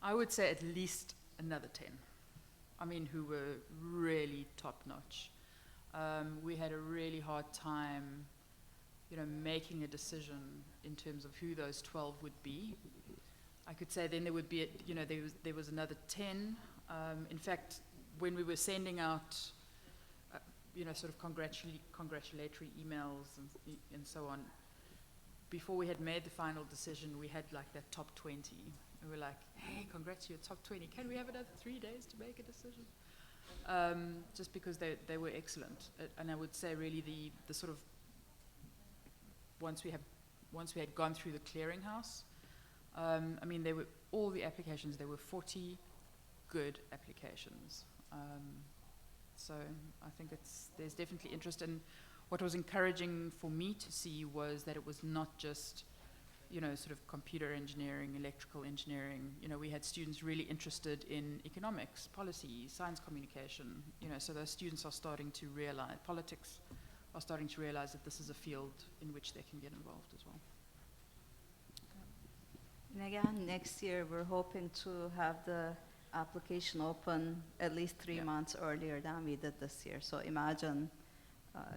I would say at least another 10. I mean, who were really top notch. We had a really hard time, making a decision in terms of who those 12 would be. I could say then there would be, there was another 10. In fact, when we were sending out, sort of congratulatory emails and so on, before we had made the final decision, we had like that top 20. And we were like, hey, congrats, you're top 20. Can we have another 3 days to make a decision? Just because they were excellent. And I would say really the sort of, once we had gone through the clearinghouse, I mean, there were all the applications. There were 40 good applications. So I think there's definitely interest. And what was encouraging for me to see was that it was not just, sort of computer engineering, electrical engineering. We had students really interested in economics, policy, science communication. So those students are starting to realize, politics are starting to realize that this is a field in which they can get involved as well. And again, next year we're hoping to have the application open at least 3 months earlier than we did this year. So imagine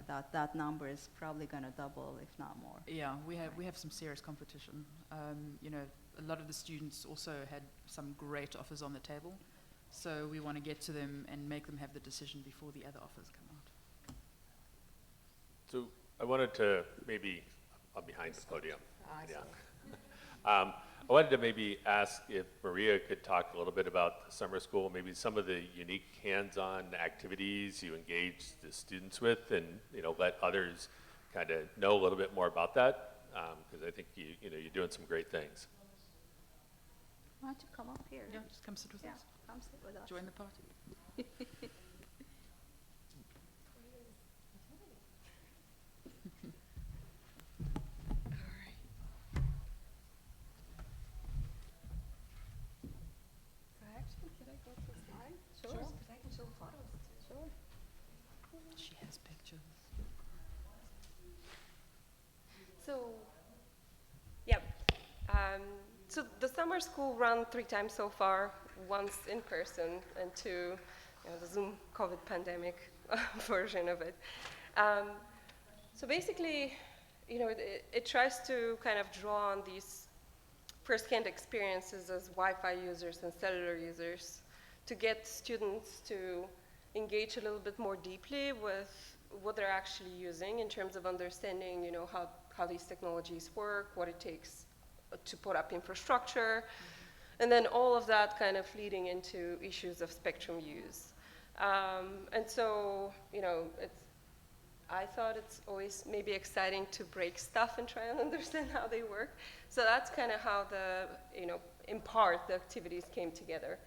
that number is probably going to double, if not more. Yeah, we have some serious competition. A lot of the students also had some great offers on the table. So we want to get to them and make them have the decision before the other offers come out. So I wanted to maybe, I'm behind the podium. Yeah. I wanted to maybe ask if Maria could talk a little bit about the summer school, maybe some of the unique hands-on activities you engage the students with, and let others kind of know a little bit more about that, because I think you're doing some great things. Why don't you come up here? Yeah, just come sit with us. Come sit with us. Join the party. Can I go to the slide? Sure. Because I can show photos. Sure. She has pictures. So, yeah. So the summer school ran 3 times so far, once in person and 2, the Zoom COVID pandemic version of it. So basically, it tries to kind of draw on these first-hand experiences as Wi-Fi users and cellular users to get students to engage a little bit more deeply with what they're actually using in terms of understanding, how these technologies work, what it takes to put up infrastructure, and then all of that kind of leading into issues of spectrum use. And so, I thought it's always maybe exciting to break stuff and try and understand how they work. So that's kind of how in part, the activities came together.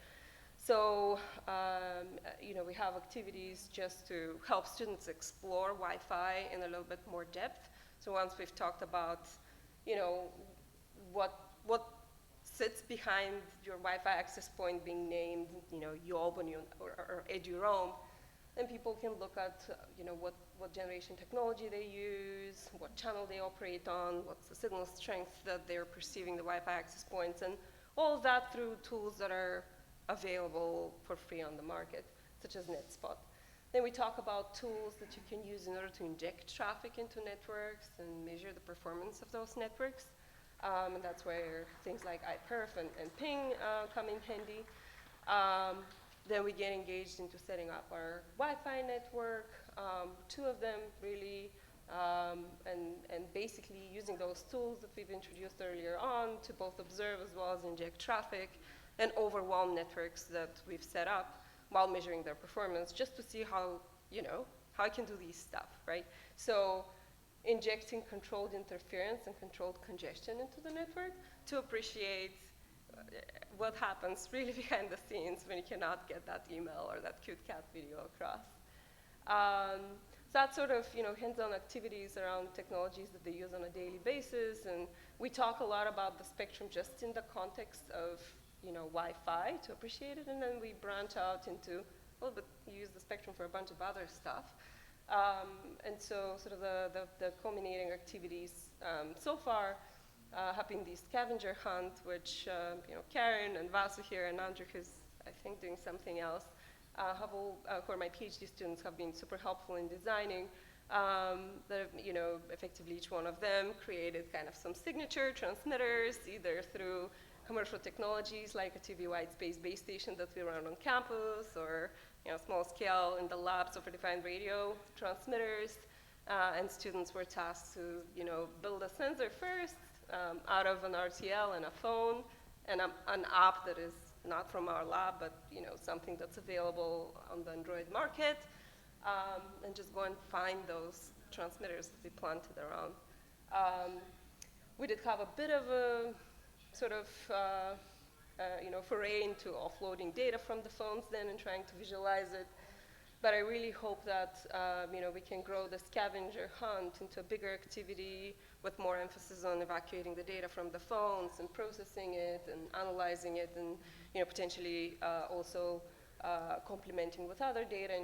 So, we have activities just to help students explore Wi-Fi in a little bit more depth. So once we've talked about, what sits behind your Wi-Fi access point being named, Yolbon or EduRoam, then people can look at, what generation technology they use, what channel they operate on, what's the signal strength that they're perceiving the Wi-Fi access points, and all of that through tools that are available for free on the market, such as NetSpot. Then we talk about tools that you can use in order to inject traffic into networks and measure the performance of those networks. And that's where things like iPerf and ping come in handy. Then we get engaged into setting up our Wi-Fi network, 2 of them really, and basically using those tools that we've introduced earlier on to both observe as well as inject traffic and overwhelm networks that we've set up while measuring their performance, just to see how I can do these stuff, right? So injecting controlled interference and controlled congestion into the network to appreciate what happens really behind the scenes when you cannot get that email or that cute cat video across. So that's sort of, hands-on activities around technologies that they use on a daily basis. And we talk a lot about the spectrum just in the context of, Wi-Fi to appreciate it. And then we branch out into, well, but you use the spectrum for a bunch of other stuff. And so sort of the culminating activities so far have been the scavenger hunt, which Karen and Vasu here and Andrew, who's I think doing something else, have all, who are my PhD students, have been super helpful in designing. That effectively each one of them created kind of some signature transmitters, either through commercial technologies like a TV-wide space base station that we run on campus, or small scale in the lab software-defined radio transmitters. And students were tasked to build a sensor first out of an RTL and a phone, and an app that is not from our lab, but something that's available on the Android market, and just go and find those transmitters that we planted around. We did have a bit of a sort of foray into offloading data from the phones then and trying to visualize it. But I really hope that we can grow the scavenger hunt into a bigger activity with more emphasis on evacuating the data from the phones and processing it and analyzing it, and potentially also complementing with other data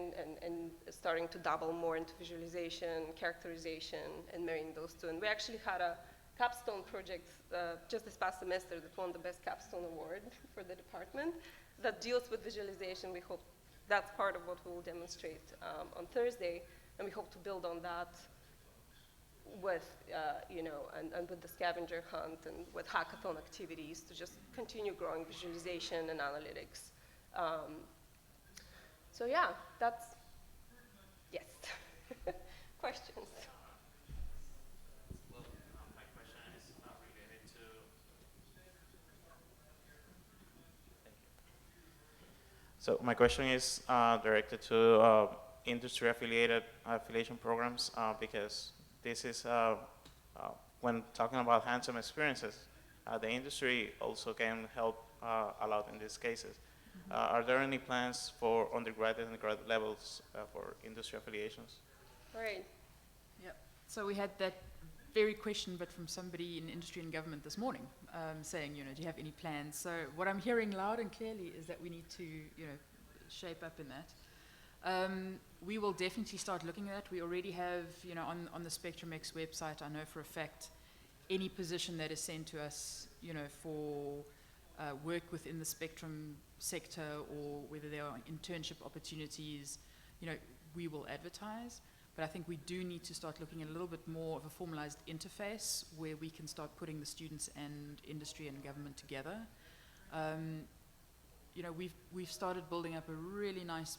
and starting to dabble more into visualization, characterization, and marrying those 2. And we actually had a capstone project just this past semester that won the Best Capstone Award for the department that deals with visualization. We hope that's part of what we will demonstrate on Thursday, and we hope to build on that with, and with the scavenger hunt and with hackathon activities to just continue growing visualization and analytics. So yeah, that's, yes. Questions? Well, my question is related to, thank you. So my question is directed to industry affiliation programs, because this is, when talking about hands-on experiences, the industry also can help a lot in these cases. Are there any plans for undergraduate and graduate levels for industry affiliations? Right. Yeah. So we had that very question, but from somebody in industry and government this morning, saying, do you have any plans? So what I'm hearing loud and clearly is that we need to, shape up in that. We will definitely start looking at that. We already have, you know, on the SpectrumX website, I know for a fact, any position that is sent to us, you know, for work within the spectrum sector, or whether there are internship opportunities, you know, we will advertise. But I think we do need to start looking at a little bit more of a formalized interface where we can start putting the students and industry and government together. You know, we've started building up a really nice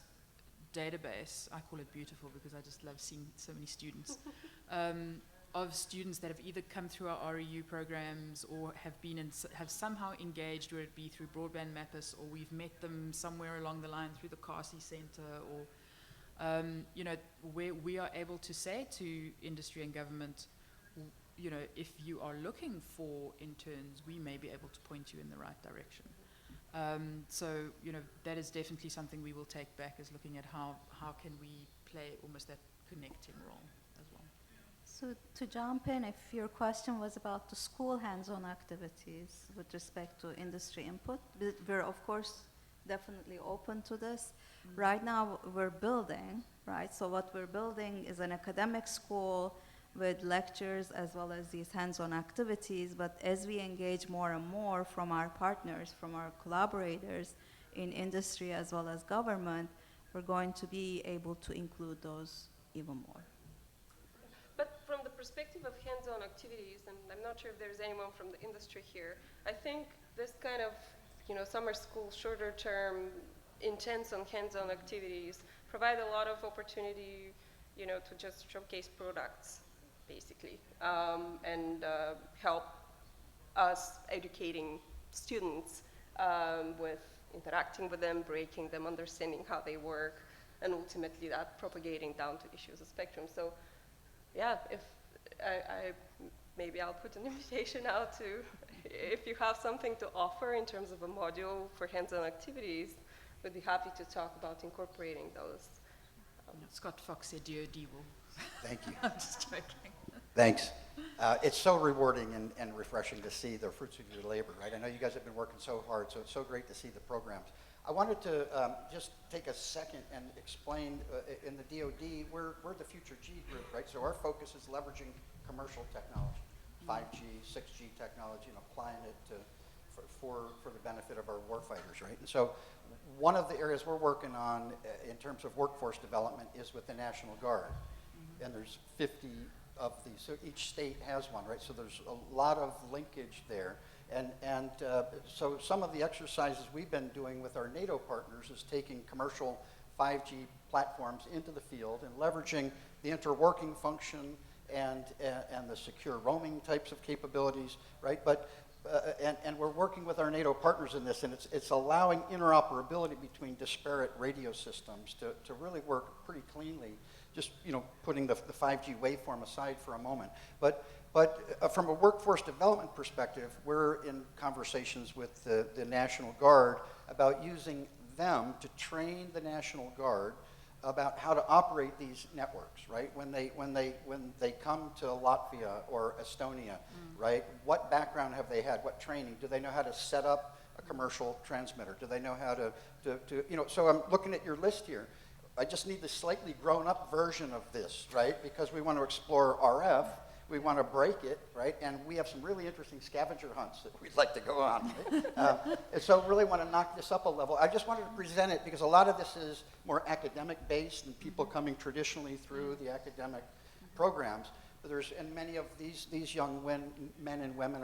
database. I call it beautiful because I just love seeing so many students. Of students that have either come through our REU programs or have somehow engaged, whether it be through Broadband Mappers, or we've met them somewhere along the line through the CASI Center, or you know, where we are able to say to industry and government, you know, if you are looking for interns, we may be able to point you in the right direction. So, you know, that is definitely something we will take back, is looking at how can we play almost that connecting role as well. So to jump in, if your question was about the school hands-on activities with respect to industry input, we're of course definitely open to this. Right now we're building, right? So what we're building is an academic school with lectures as well as these hands-on activities, but as we engage more and more from our partners, from our collaborators in industry as well as government, we're going to be able to include those even more. But from the perspective of hands-on activities, and I'm not sure if there's anyone from the industry here, I think this kind of, you know, summer school, shorter term, intense on hands-on activities provide a lot of opportunity, you know, to just showcase products, basically, and help us educating students with interacting with them, breaking them, understanding how they work, and ultimately that propagating down to issues of spectrum. So yeah, if maybe I'll put an invitation out to, if you have something to offer in terms of a module for hands-on activities, we'd be happy to talk about incorporating those. Scott Fox said DOD will. Thank you. I'm just joking. Thanks. It's so rewarding and refreshing to see the fruits of your labor, right? I know you guys have been working so hard, so it's so great to see the programs. I wanted to just take a second and explain, in the DoD, we're the Future G group, right? So our focus is leveraging commercial technology, 5G, 6G technology, and applying it for the benefit of our warfighters, right? And so one of the areas we're working on in terms of workforce development is with the National Guard. And there's 50 of these, so each state has one, right? So there's a lot of linkage there. And so some of the exercises we've been doing with our NATO partners is taking commercial 5G platforms into the field and leveraging the interworking function and the secure roaming types of capabilities, right? But and we're working with our NATO partners in this, and it's allowing interoperability between disparate radio systems to really work pretty cleanly. Just, you know, putting the 5G waveform aside for a moment. But from a workforce development perspective, we're in conversations with the National Guard about using them to train the National Guard about how to operate these networks, right? When they come to Latvia or Estonia, right? What background have they had? What training? Do they know how to set up a commercial transmitter? Do they know how to you know? So I'm looking at your list here. I just need the slightly grown-up version of this, right? Because we want to explore RF, we want to break it, right? And we have some really interesting scavenger hunts that we'd like to go on. Right? And so really want to knock this up a level. I just wanted to present it because a lot of this is more academic-based and people coming traditionally through the academic programs. But and many of these young men and women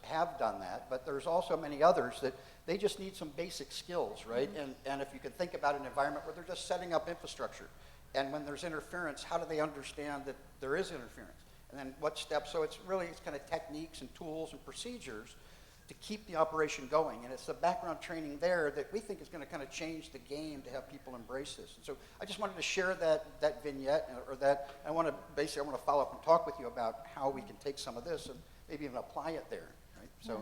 have done that, but there's also many others that they just need some basic skills, right? And if you can think about an environment where they're just setting up infrastructure, and when there's interference, how do they understand that there is interference? And then what steps? So it's kind of techniques and tools and procedures to keep the operation going. And it's the background training there that we think is going to kind of change the game to have people embrace this. And so I just wanted to share that vignette, or that I want to follow up and talk with you about how we can take some of this and maybe even apply it there, right? So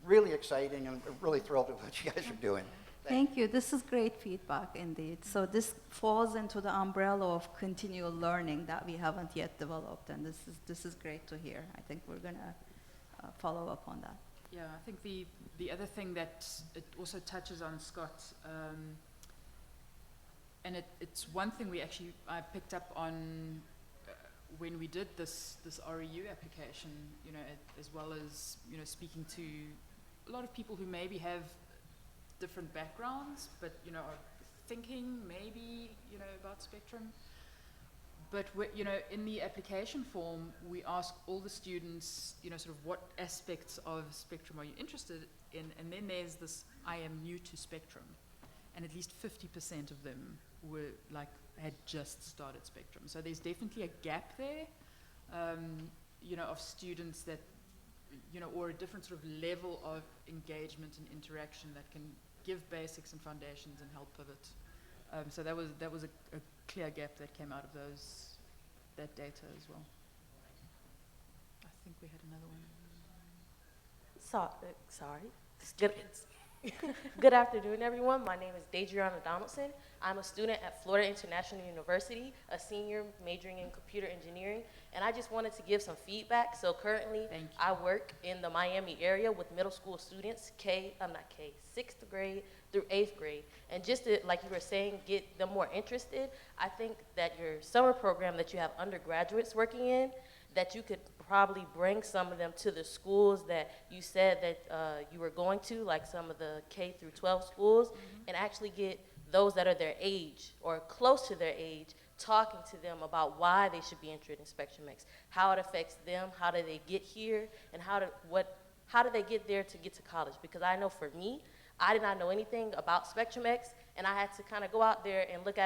really exciting, and really thrilled with what you guys are doing. Thank you. This is great feedback indeed. So this falls into the umbrella of continual learning that we haven't yet developed, and this is great to hear. I think we're going to follow up on that. Yeah, I think the other thing that it also touches on, Scott, and it's one thing I picked up on when we did this REU application, you know, as well as, you know, speaking to a lot of people who maybe have different backgrounds, but, you know, are thinking maybe, you know, about spectrum. But, you know, in the application form, we ask all the students, you know, sort of what aspects of spectrum are you interested in, and then there's this, I am new to spectrum. And at least 50% of them were like, had just started spectrum. So there's definitely a gap there, you know, of students that, you know, or a different sort of level of engagement and interaction that can give basics and foundations and help pivot. So that was a clear gap that came out of that data as well. I think we had another one. Sorry. Good afternoon, everyone. My name is Deidreana Donaldson. I'm a student at Florida International University, a senior majoring in computer engineering, and I just wanted to give some feedback. So currently, I work in the Miami area with middle school students, 6th grade through 8th grade. And just to, like you were saying, get them more interested, I think that your summer program that you have undergraduates working in, that you could probably bring some of them to the schools that you said that you were going to, like some of the K through 12 schools, and actually get those that are their age or close to their age talking to them about why they should be interested in SpectrumX, how it affects them, how do they get here, and how do they get there to get to college. Because I know for me, I did not know anything about SpectrumX, and I had to kind of go out there and look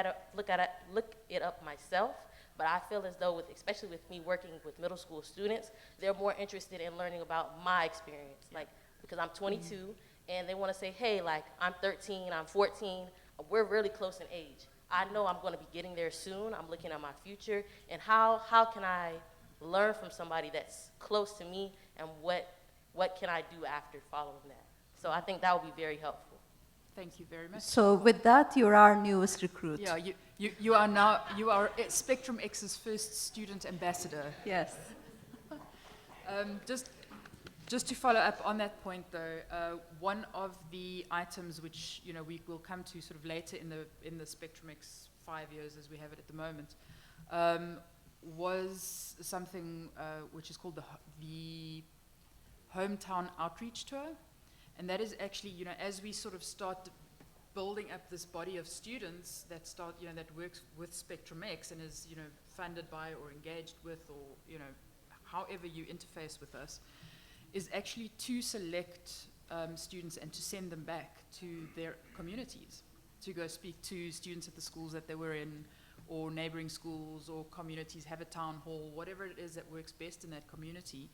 it up myself. But I feel as though, especially with me working with middle school students, they're more interested in learning about my experience. Like, because I'm 22, and they want to say, hey, like, I'm 13, I'm 14, we're really close in age. I know I'm going to be getting there soon. I'm looking at my future, and how can I learn from somebody that's close to me, and what can I do after following that? So I think that would be very helpful. Thank you very much. So with that, you're our newest recruit. Yeah, you are SpectrumX's first student ambassador. Yes. Just to follow up on that point, though, one of the items which, you know, we will come to sort of later in the SpectrumX 5 years as we have it at the moment, was something which is called the Hometown Outreach Tour. And that is actually, you know, as we sort of start building up this body of students that that works with SpectrumX and is, you know, funded by or engaged with, or, you know, however you interface with us, is actually to select students and to send them back to their communities, to go speak to students at the schools that they were in, or neighboring schools or communities, have a town hall, whatever it is that works best in that community,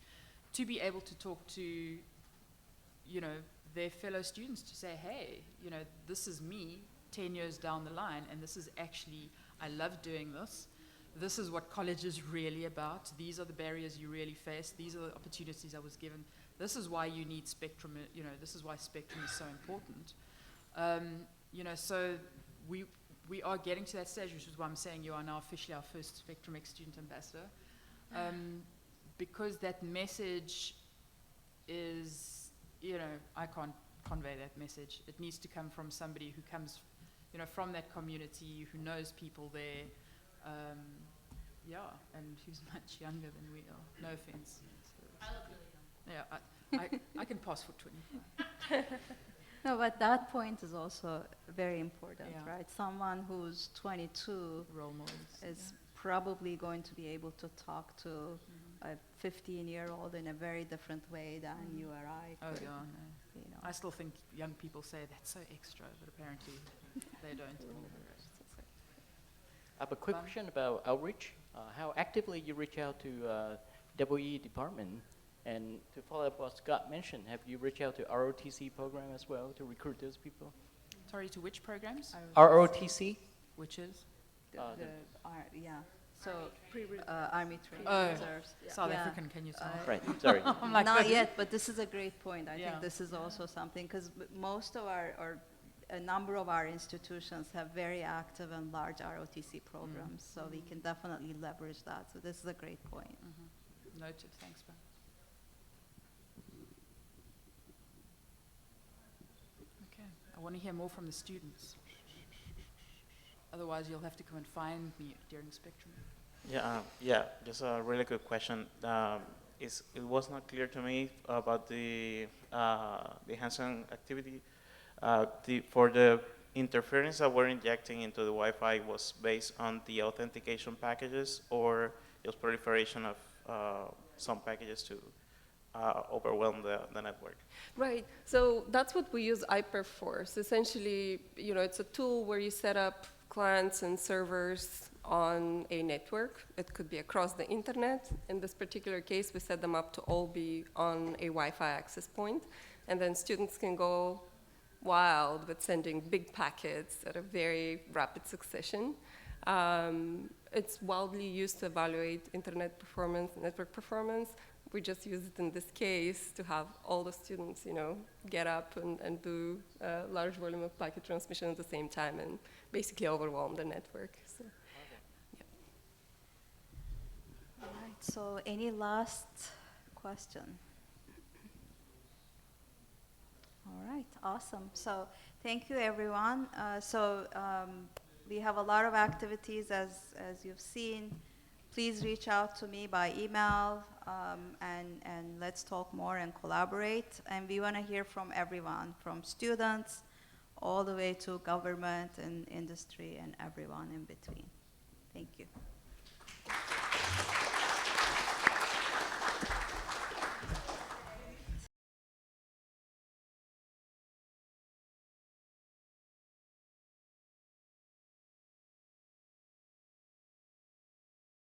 to be able to talk to, you know, their fellow students, to say, hey, you know, this is me 10 years down the line, and this is actually, I love doing this. This is what college is really about. These are the barriers you really face. These are the opportunities I was given. This is why you need Spectrum, you know, this is why Spectrum is so important. You know, so we are getting to that stage, which is why I'm saying you are now officially our first SpectrumX student ambassador. Because that message is, you know, I can't convey that message. It needs to come from somebody who comes, you know, from that community, who knows people there, yeah, and who's much younger than we are. No offense. So, I look really young. Yeah, I can pass for 25. No, but that point is also very important, Yeah. right? Someone who's 22 role models is probably going to be able to talk to a 15-year-old in a very different way than you or I Oh, could. yeah, no. You know. I still think young people say that's so extra, but apparently they don't. I have a quick question about outreach. How actively you reach out to WE department, and to follow up what Scott mentioned, have you reached out to ROTC program as well to recruit those people? Sorry, to which programs? ROTC? Which is? Yeah. So, Army training Oh, reserves. South African, can you tell? Right, sorry. I'm like, Not yet, but this is a great point. I Yeah. think this is also something, because most of or a number of our institutions have very active and large ROTC programs, so we can definitely leverage that. So this is a great point. Noted, thanks, Ben. Okay, I want to hear more from the students. Otherwise, you'll have to come and find me during Spectrum. Yeah, just a really good question. It was not clear to me about the hands-on activity. For the interference that we're injecting into the Wi-Fi was based on the authentication packages or just proliferation of some packages to overwhelm the network? Right. So that's what we use IPER for. So essentially, it's a tool where you set up clients and servers on a network. It could be across the internet. In this particular case, we set them up to all be on a Wi-Fi access point. And then students can go wild with sending big packets at a very rapid succession. It's wildly used to evaluate internet performance, network performance. We just use it in this case to have all the students, get up and do a large volume of packet transmission at the same time and basically overwhelm the network. So, yeah. All right, so any last question? All right, awesome. So thank you, everyone. We have a lot of activities, as you've seen. Please reach out to me by email, and let's talk more and collaborate. And we want to hear from everyone, from students all the way to government and industry and everyone in between. Thank you.